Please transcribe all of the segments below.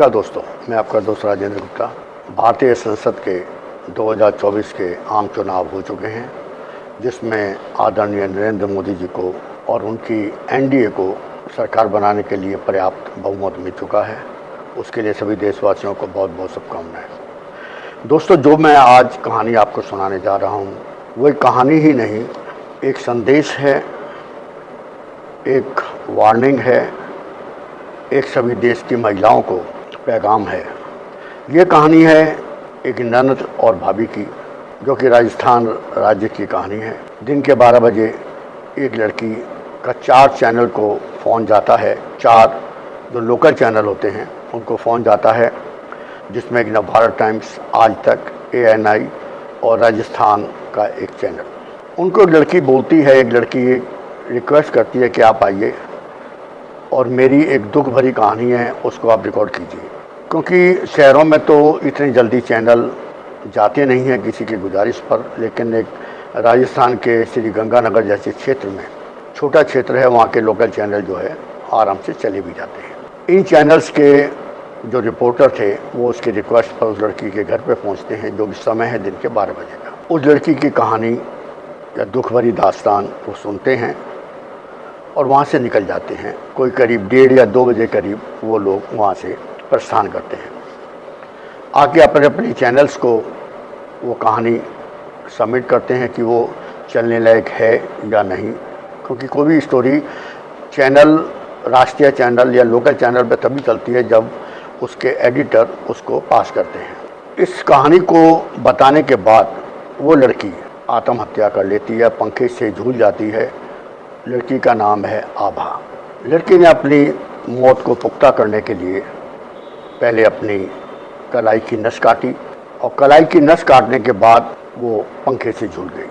नमस्कार दोस्तों, मैं आपका दोस्त राजेंद्र गुप्ता। भारतीय संसद के 2024 के आम चुनाव हो चुके हैं, जिसमें आदरणीय नरेंद्र मोदी जी को और उनकी एनडीए को सरकार बनाने के लिए पर्याप्त बहुमत मिल चुका है। उसके लिए सभी देशवासियों को बहुत बहुत शुभकामनाएं। दोस्तों, जो मैं आज कहानी आपको सुनाने जा रहा हूँ, वो एक कहानी ही नहीं, एक संदेश है, एक वार्निंग है, एक सभी देश की महिलाओं को पैगाम है। ये कहानी है एक ननद और भाभी की, जो कि राजस्थान राज्य की कहानी है। दिन के 12 बजे एक लड़की का 4 चैनल को फ़ोन जाता है। 4 जो लोकल चैनल होते हैं उनको फ़ोन जाता है, जिसमें एक नवभारत टाइम्स, आज तक, ANI और राजस्थान का एक चैनल। उनको एक लड़की बोलती है, एक लड़की रिक्वेस्ट करती है कि आप आइए और मेरी एक दुख भरी कहानी है, उसको आप रिकॉर्ड कीजिए। क्योंकि शहरों में तो इतनी जल्दी चैनल जाते नहीं हैं किसी की गुजारिश पर, लेकिन एक राजस्थान के श्री गंगानगर जैसे क्षेत्र में, छोटा क्षेत्र है, वहाँ के लोकल चैनल जो है आराम से चले भी जाते हैं। इन चैनल्स के जो रिपोर्टर थे वो उसकी रिक्वेस्ट पर उस लड़की के घर पर पहुँचते हैं, जो कि समय है दिन के 12 बजे का। उस लड़की की कहानी या दुख भरी दास्तान वो सुनते हैं और वहाँ से निकल जाते हैं। कोई करीब 1:30 या 2 बजे करीब वो लोग वहाँ से प्रस्थान करते हैं। आके अपने चैनल्स को वो कहानी सबमिट करते हैं कि वो चलने लायक है या नहीं। क्योंकि कोई भी स्टोरी चैनल, राष्ट्रीय चैनल या लोकल चैनल पे तभी चलती है जब उसके एडिटर उसको पास करते हैं। इस कहानी को बताने के बाद वो लड़की आत्महत्या कर लेती है, पंखे से झूल जाती है। लड़की का नाम है आभा। लड़की ने अपनी मौत को पुख्ता करने के लिए पहले अपनी कलाई की नस काटी और कलाई की नस काटने के बाद वो पंखे से झूल गई।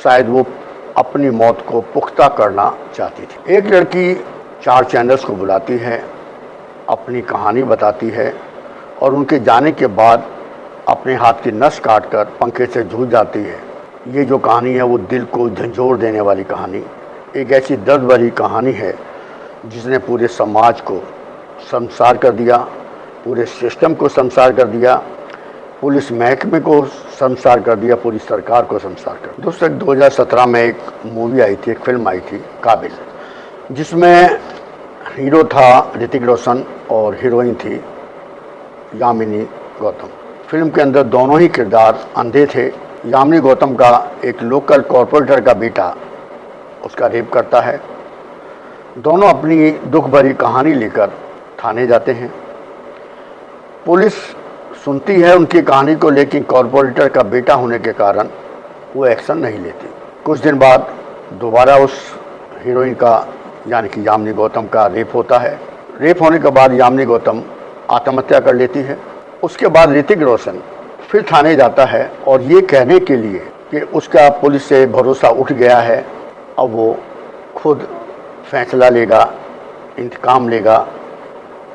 शायद वो अपनी मौत को पुख्ता करना चाहती थी। एक लड़की 4 चैनल्स को बुलाती है, अपनी कहानी बताती है और उनके जाने के बाद अपने हाथ की नस काटकर पंखे से झूल जाती है। ये जो कहानी है वो दिल को झंझोर देने वाली कहानी, एक ऐसी दर्द भरी कहानी है जिसने पूरे समाज को शर्मसार कर दिया, पूरे सिस्टम को शर्मसार कर दिया, पुलिस महकमे को शर्मसार कर दिया, पूरी सरकार को शर्मसार कर दिया। दोस्तों, 2017 में एक मूवी आई थी, एक फिल्म आई थी काबिल, जिसमें हीरो था ऋतिक रोशन और हीरोइन थी यामिनी गौतम। फिल्म के अंदर दोनों ही किरदार अंधे थे। यामिनी गौतम का एक लोकल कॉर्पोरेटर का बेटा उसका रेप करता है। दोनों अपनी दुख भरी कहानी लेकर थाने जाते हैं। पुलिस सुनती है उनकी कहानी को, लेकिन कॉर्पोरेटर का बेटा होने के कारण वो एक्शन नहीं लेती। कुछ दिन बाद दोबारा उस हीरोइन का, यानी कि यामिनी गौतम का रेप होता है। रेप होने के बाद यामिनी गौतम आत्महत्या कर लेती है। उसके बाद ऋतिक रोशन फिर थाने जाता है और ये कहने के लिए कि उसका पुलिस से भरोसा उठ गया है, अब वो खुद फैसला लेगा, इंतकाम लेगा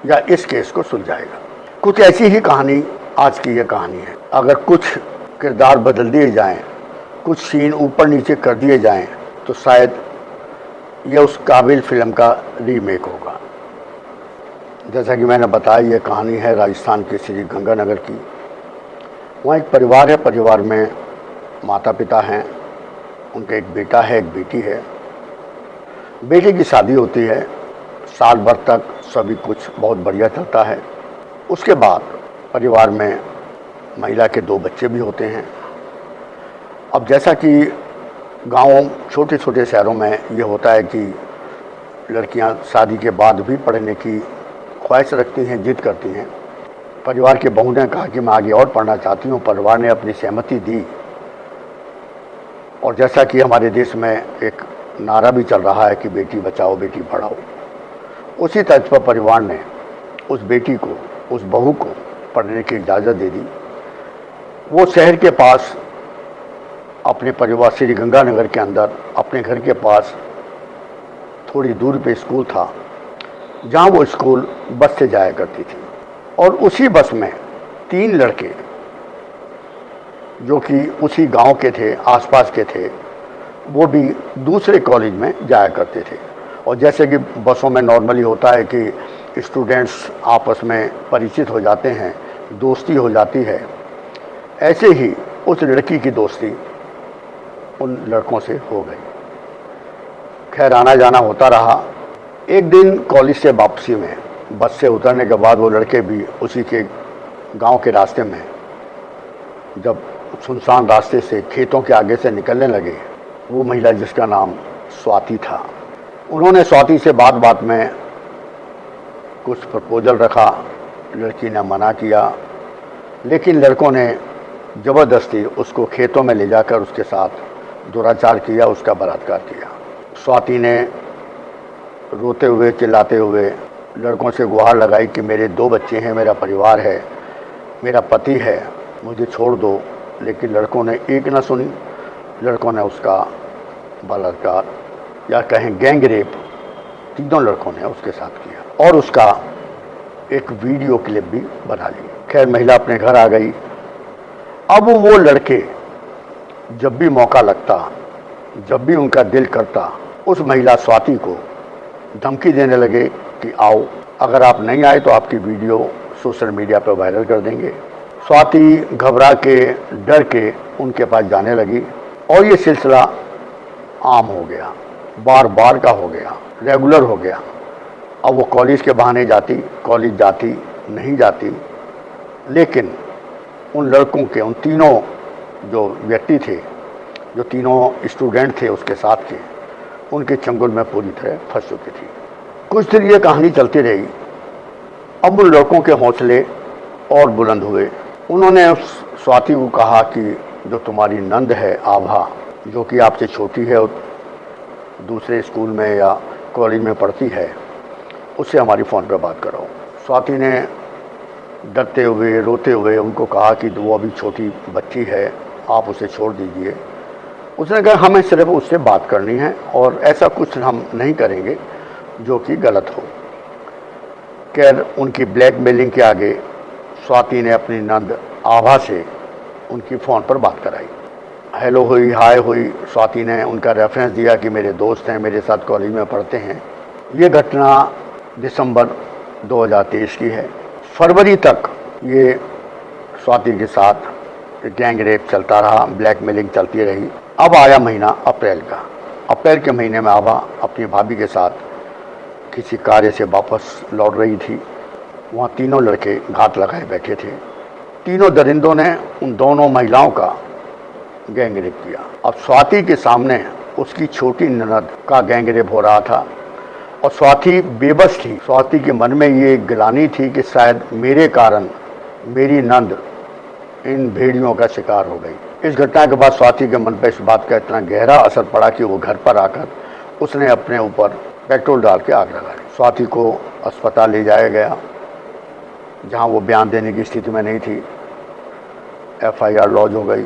या इस केस को सुलझाएगा। कुछ ऐसी ही कहानी आज की ये कहानी है। अगर कुछ किरदार बदल दिए जाएं, कुछ सीन ऊपर नीचे कर दिए जाएं, तो शायद ये उस काबिल फिल्म का रीमेक होगा। जैसा कि मैंने बताया, ये कहानी है राजस्थान के श्री गंगानगर की। वहाँ एक परिवार है, परिवार में माता पिता हैं, उनका एक बेटा है, एक बेटी है। बेटे की शादी होती है, साल भर तक सभी कुछ बहुत बढ़िया चलता है। उसके बाद परिवार में महिला के 2 बच्चे भी होते हैं। अब जैसा कि गाँव, छोटे छोटे शहरों में ये होता है कि लड़कियां शादी के बाद भी पढ़ने की ख्वाहिश रखती हैं, जिद करती हैं। परिवार के बहू ने कहा कि मैं आगे और पढ़ना चाहती हूँ। परिवार ने अपनी सहमति दी और जैसा कि हमारे देश में एक नारा भी चल रहा है कि बेटी बचाओ बेटी पढ़ाओ, उसी तर्ज पर परिवार ने उस बेटी को, उस बहू को पढ़ने की इजाज़त दे दी। वो शहर के पास अपने परिवार श्री गंगानगर के अंदर अपने घर के पास थोड़ी दूर पे स्कूल था, जहाँ वो स्कूल बस से जाया करती थी। और उसी बस में 3 लड़के जो कि उसी गांव के थे, आसपास के थे, वो भी दूसरे कॉलेज में जाया करते थे। और जैसे कि बसों में नॉर्मली होता है कि स्टूडेंट्स आपस में परिचित हो जाते हैं, दोस्ती हो जाती है, ऐसे ही उस लड़की की दोस्ती उन लड़कों से हो गई। खैर आना जाना होता रहा। एक दिन कॉलेज से वापसी में बस से उतरने के बाद वो लड़के भी उसी के गांव के रास्ते में जब सुनसान रास्ते से खेतों के आगे से निकलने लगे, वो महिला जिसका नाम स्वाति था, उन्होंने स्वाति से बात बात में कुछ प्रपोजल रखा। लड़की ने मना किया, लेकिन लड़कों ने ज़बरदस्ती उसको खेतों में ले जाकर उसके साथ दुराचार किया, उसका बलात्कार किया। स्वाति ने रोते हुए चिल्लाते हुए लड़कों से गुहार लगाई कि मेरे 2 बच्चे हैं, मेरा परिवार है, मेरा पति है, मुझे छोड़ दो। लेकिन लड़कों ने एक न सुनी। लड़कों ने उसका बलात्कार या कहें गैंग रेप तीनों लड़कों ने उसके साथ किया और उसका एक वीडियो क्लिप भी बना ली। खैर महिला अपने घर आ गई। अब वो लड़के जब भी मौका लगता, जब भी उनका दिल करता, उस महिला स्वाति को धमकी देने लगे कि आओ, अगर आप नहीं आए तो आपकी वीडियो सोशल मीडिया पर वायरल कर देंगे। स्वाति घबरा के डर के उनके पास जाने लगी और ये सिलसिला आम हो गया, बार बार का हो गया, रेगुलर हो गया। अब वो कॉलेज के बहाने जाती, कॉलेज जाती, नहीं जाती, लेकिन उन लड़कों के, उन तीनों जो व्यक्ति थे, जो तीनों स्टूडेंट थे उसके साथ के, उनके चंगुल में पूरी तरह फंस चुकी थी। कुछ देर ये कहानी चलती रही। अब उन लड़कों के हौसले और बुलंद हुए। उन्होंने उस स्वाति को कहा कि जो तुम्हारी नंद है आभा, जो कि आपसे छोटी है, दूसरे स्कूल में या कॉलेज में पढ़ती है, उससे हमारी फ़ोन पर बात कराओ। स्वाति ने डरते हुए रोते हुए उनको कहा कि वो अभी छोटी बच्ची है, आप उसे छोड़ दीजिए। उसने कहा हमें सिर्फ उससे बात करनी है और ऐसा कुछ हम नहीं करेंगे जो कि गलत हो। खैर उनकी ब्लैकमेलिंग के आगे स्वाति ने अपनी नंद आभा से उनकी फ़ोन पर बात कराई। हेलो हुई, हाय हुई। स्वाति ने उनका रेफरेंस दिया कि मेरे दोस्त हैं, मेरे साथ कॉलेज में पढ़ते हैं। ये घटना दिसंबर 2023 की है। फरवरी तक ये स्वाति के साथ गैंग रेप चलता रहा, ब्लैकमेलिंग चलती रही। अब आया महीना अप्रैल का। अप्रैल के महीने में आभा अपनी भाभी के साथ किसी कार्य से वापस लौट रही थी। वहाँ तीनों लड़के घात लगाए बैठे थे। तीनों दरिंदों ने उन दोनों महिलाओं का गैंग रेप किया। अब स्वाति के सामने उसकी छोटी ननद का गैंग रेप हो रहा था और स्वाति बेबस थी। स्वाति के मन में ये गिलानी थी कि शायद मेरे कारण मेरी नंद इन भेड़ियों का शिकार हो गई। इस घटना के बाद स्वाति के मन पर इस बात का इतना गहरा असर पड़ा कि वो घर पर आकर उसने अपने ऊपर पेट्रोल डाल के आग लगा दी। स्वाति को अस्पताल ले जाया गया, जहां वो बयान देने की स्थिति में नहीं थी। FIR लॉन्च हो गई।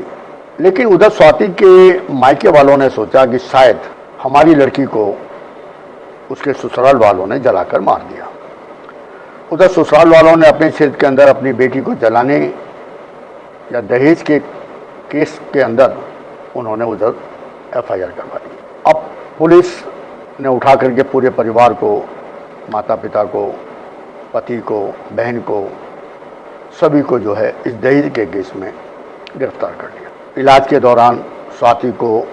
लेकिन उधर स्वाति के मायके वालों ने सोचा कि शायद हमारी लड़की को उसके ससुराल वालों ने जलाकर मार दिया। उधर ससुराल वालों ने अपने क्षेत्र के अंदर अपनी बेटी को जलाने या दहेज के केस के अंदर उन्होंने उधर FIR करवा दी। अब पुलिस ने उठा करके पूरे परिवार को, माता पिता को, पति को, बहन को, सभी को जो है इस दहेज के केस में गिरफ्तार कर लिया। इलाज के दौरान स्वाति को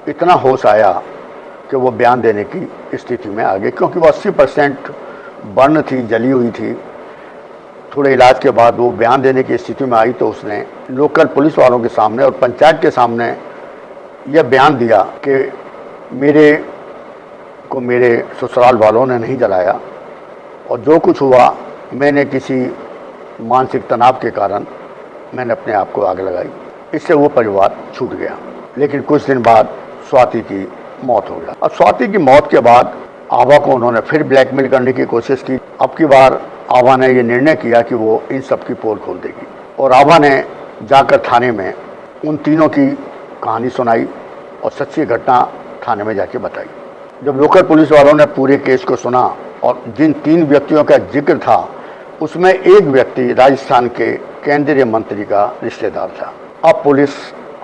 इतना होश आया कि वो बयान देने की स्थिति में आ गई, क्योंकि वो 80% बर्न थी, जली हुई थी। थोड़े इलाज के बाद वो बयान देने की स्थिति में आई तो उसने लोकल पुलिस वालों के सामने और पंचायत के सामने यह बयान दिया कि मेरे ससुराल वालों ने नहीं जलाया और जो कुछ हुआ मैंने किसी मानसिक तनाव के कारण मैंने अपने आप को आग लगाई। इससे वो परिवार छूट गया। लेकिन कुछ दिन बाद स्वाति की मौत हो गई। अब स्वाति की मौत के बाद आभा को उन्होंने फिर ब्लैकमेल करने की कोशिश की। अब की बार आभा ने ये निर्णय किया कि वो इन सब की पोल खोल देगी और आभा ने जाकर थाने में उन तीनों की कहानी सुनाई और सच्ची घटना थाने में जाके बताई। जब लोकल पुलिस वालों ने पूरे केस को सुना और जिन 3 व्यक्तियों का जिक्र था उसमें एक व्यक्ति राजस्थान के केंद्रीय मंत्री का रिश्तेदार था। अब पुलिस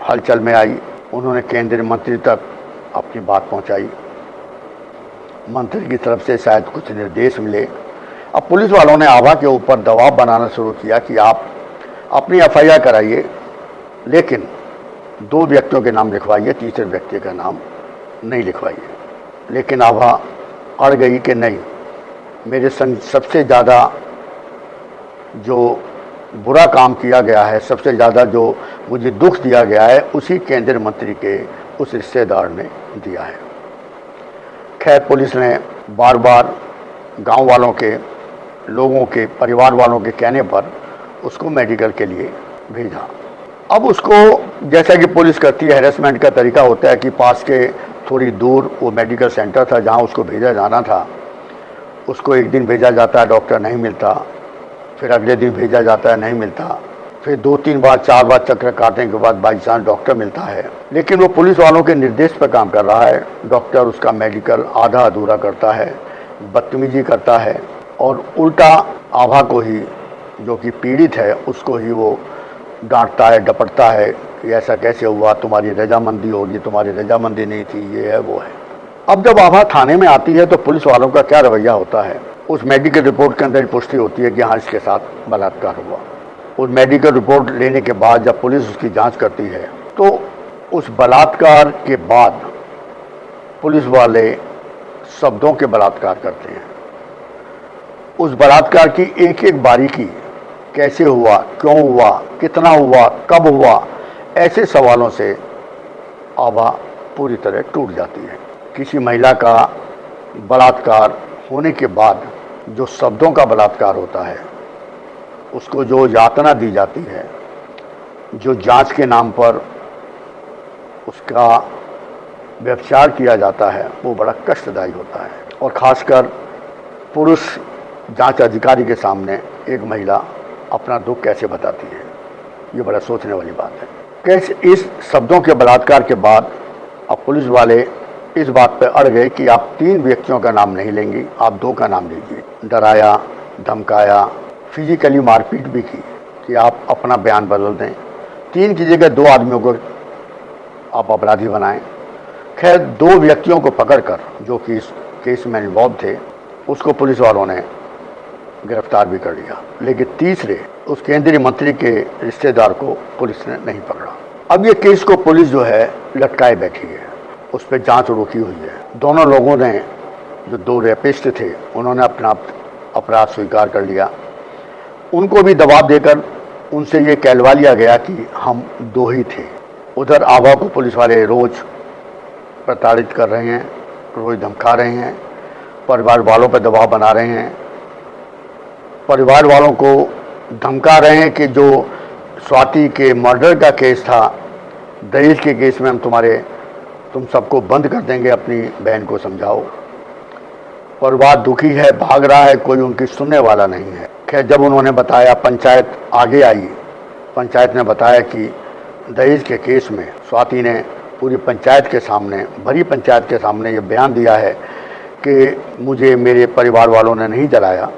हलचल में आई। उन्होंने केंद्रीय मंत्री तक अपनी बात पहुंचाई। मंत्री की तरफ से शायद कुछ निर्देश मिले। अब पुलिस वालों ने आभा के ऊपर दबाव बनाना शुरू किया कि आप अपनी एफआईआर कराइए, लेकिन 2 व्यक्तियों के नाम लिखवाइए, तीसरे व्यक्ति का नाम नहीं लिखवाइए। लेकिन आभा अड़ गई कि नहीं, मेरे संग सबसे ज़्यादा जो बुरा काम किया गया है, सबसे ज़्यादा जो मुझे दुख दिया गया है, उसी केंद्रीय मंत्री के उस रिश्तेदार ने दिया है। खैर, पुलिस ने बार बार गांव वालों के, लोगों के, परिवार वालों के कहने पर उसको मेडिकल के लिए भेजा। अब उसको, जैसा कि पुलिस करती है, हैरेसमेंट का तरीका होता है कि पास के थोड़ी दूर वो मेडिकल सेंटर था जहां उसको भेजा जाना था, उसको एक दिन भेजा जाता है, डॉक्टर नहीं मिलता, फिर अगले दिन भेजा जाता है, नहीं मिलता, फिर 2-3 बार 4 बार चक्कर काटने के बाद बाई चांस डॉक्टर मिलता है। लेकिन वो पुलिस वालों के निर्देश पर काम कर रहा है। डॉक्टर उसका मेडिकल आधा अधूरा करता है, बदतमीजी करता है और उल्टा आभा को ही, जो कि पीड़ित है, उसको ही वो डांटता है, डपटता है कि ऐसा कैसे हुआ, तुम्हारी रजामंदी होगी, तुम्हारी रजामंदी नहीं थी, ये है वो है। अब जब आभा थाने में आती है तो पुलिस वालों का क्या रवैया होता है? उस मेडिकल रिपोर्ट के अंदर पुष्टि होती है कि हाँ, इसके साथ बलात्कार हुआ। उस मेडिकल रिपोर्ट लेने के बाद जब पुलिस उसकी जांच करती है तो उस बलात्कार के बाद पुलिस वाले शब्दों के बलात्कार करते हैं। उस बलात्कार की एक एक बारीकी, कैसे हुआ, क्यों हुआ, कितना हुआ, कब हुआ, ऐसे सवालों से आभा पूरी तरह टूट जाती है। किसी महिला का बलात्कार होने के बाद जो शब्दों का बलात्कार होता है, उसको जो यातना दी जाती है, जो जांच के नाम पर उसका व्यभिचार किया जाता है, वो बड़ा कष्टदायी होता है। और ख़ासकर पुरुष जांच अधिकारी के सामने एक महिला अपना दुख कैसे बताती है, ये बड़ा सोचने वाली बात है। कैसे इस शब्दों के बलात्कार के बाद अब पुलिस वाले इस बात पर अड़ गए कि आप 3 व्यक्तियों का नाम नहीं लेंगी, आप 2 का नाम लीजिए। डराया, धमकाया, फिजिकली मारपीट भी की कि आप अपना बयान बदल दें, 3 की जगह 2 आदमियों को आप अपराधी बनाएं। खैर, 2 व्यक्तियों को पकड़कर, जो कि इस केस में इन्वॉल्व थे, उसको पुलिस वालों ने गिरफ्तार भी कर लिया। लेकिन तीसरे, उस केंद्रीय मंत्री के रिश्तेदार को पुलिस ने नहीं पकड़ा। अब ये केस को पुलिस जो है लटकाए बैठी है, उस पर जांच रुकी हुई है। दोनों लोगों ने, जो 2 रेपिस्ट थे, उन्होंने अपना अपराध स्वीकार कर लिया। उनको भी दबाव देकर उनसे ये कहलवा लिया गया कि हम 2 ही थे। उधर आभा को पुलिस वाले रोज़ प्रताड़ित कर रहे हैं, रोज़ धमका रहे हैं, परिवार वालों पर दबाव बना रहे हैं, परिवार वालों को धमका रहे हैं कि जो स्वाति के मर्डर का केस था, दहेज के केस में हम तुम सबको बंद कर देंगे, अपनी बहन को समझाओ। परिवार दुखी है, भाग रहा है, कोई उनकी सुनने वाला नहीं है। खैर, जब उन्होंने बताया, पंचायत आगे आई, पंचायत ने बताया कि दहेज के केस में स्वाति ने पूरी पंचायत के सामने, भरी पंचायत के सामने ये बयान दिया है कि मुझे मेरे परिवार वालों ने नहीं जलाया,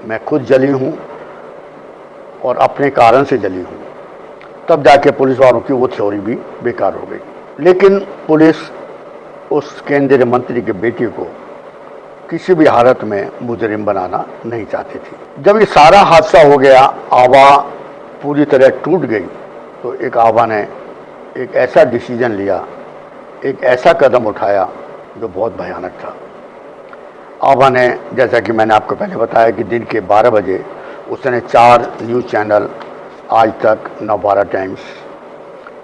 मैं खुद जली हूँ और अपने कारण से जली हूँ। तब जाके पुलिस वालों की वो थ्योरी भी बेकार हो गई। लेकिन पुलिस उस केंद्रीय मंत्री के बेटे को किसी भी हालत में मुजरिम बनाना नहीं चाहती थी। जब ये सारा हादसा हो गया, आभा पूरी तरह टूट गई, तो एक आभा ने एक ऐसा डिसीजन लिया, एक ऐसा कदम उठाया जो बहुत भयानक था। आभा ने, जैसा कि मैंने आपको पहले बताया कि दिन के 12 बजे उसने 4 न्यूज़ चैनल, आज तक, नवभारत टाइम्स,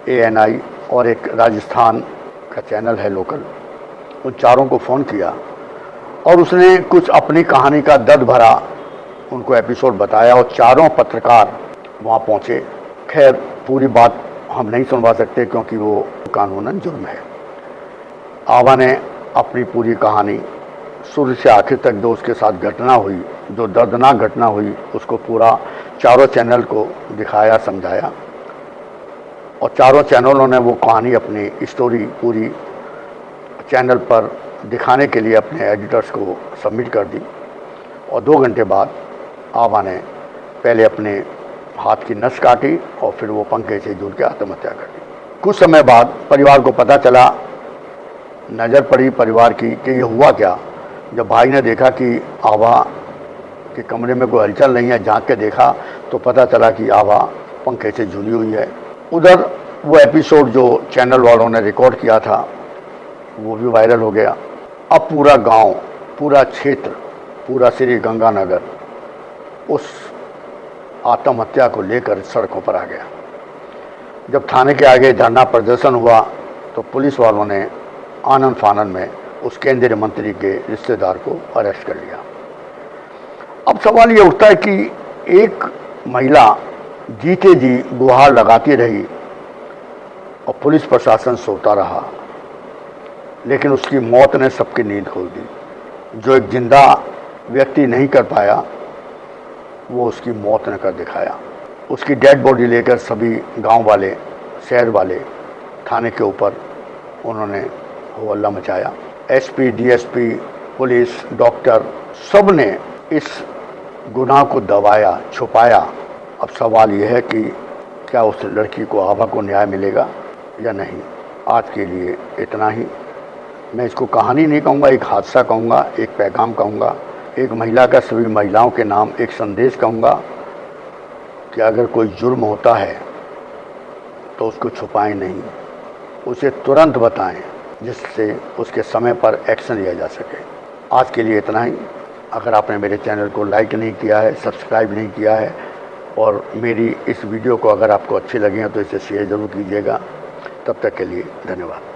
ANI और एक राजस्थान का चैनल है लोकल, उन चारों को फ़ोन किया और उसने कुछ अपनी कहानी का दर्द भरा उनको एपिसोड बताया और चारों पत्रकार वहाँ पहुँचे। खैर, पूरी बात हम नहीं सुनवा सकते क्योंकि वो कानूनन जुर्म है। आभा ने अपनी पूरी कहानी शुरू से आखिर तक जो उसके साथ घटना हुई, जो दर्दनाक घटना हुई, उसको पूरा चारों चैनल को दिखाया, समझाया और चारों चैनलों ने वो कहानी, अपनी स्टोरी पूरी चैनल पर दिखाने के लिए अपने एडिटर्स को सबमिट कर दी। और 2 घंटे बाद आभा ने पहले अपने हाथ की नस काटी और फिर वो पंखे से जुड़ के आत्महत्या कर दी। कुछ समय बाद परिवार को पता चला, नज़र पड़ी परिवार की कि ये हुआ क्या। जब भाई ने देखा कि आभा कि कमरे में कोई हलचल नहीं है। झांक के देखा तो पता चला कि आभा पंखे से झूली हुई है। उधर वो एपिसोड जो चैनल वालों ने रिकॉर्ड किया था वो भी वायरल हो गया। अब पूरा गांव, पूरा क्षेत्र, पूरा श्री गंगानगर उस आत्महत्या को लेकर सड़कों पर आ गया। जब थाने के आगे धरना प्रदर्शन हुआ तो पुलिस वालों ने आनन फानन में उस केंद्रीय मंत्री के रिश्तेदार को अरेस्ट कर लिया। अब सवाल ये उठता है कि एक महिला जीते जी गुहार लगाती रही और पुलिस प्रशासन सोता रहा, लेकिन उसकी मौत ने सबकी नींद खोल दी। जो एक जिंदा व्यक्ति नहीं कर पाया वो उसकी मौत ने कर दिखाया। उसकी डेड बॉडी लेकर सभी गांव वाले, शहर वाले थाने के ऊपर उन्होंने हो हल्ला मचाया। एसपी, डीएसपी, पुलिस, डॉक्टर सब ने इस गुनाह को दबाया, छुपाया। अब सवाल यह है कि क्या उस लड़की को, आभा को न्याय मिलेगा या नहीं। आज के लिए इतना ही। मैं इसको कहानी नहीं कहूँगा, एक हादसा कहूँगा, एक पैगाम कहूँगा, एक महिला का सभी महिलाओं के नाम एक संदेश कहूँगा कि अगर कोई जुर्म होता है तो उसको छुपाएं नहीं, उसे तुरंत बताएं, जिससे उसके समय पर एक्शन लिया जा सके। आज के लिए इतना ही। अगर आपने मेरे चैनल को लाइक नहीं किया है, सब्सक्राइब नहीं किया है और मेरी इस वीडियो को अगर आपको अच्छी लगी है तो इसे शेयर ज़रूर कीजिएगा। तब तक के लिए धन्यवाद।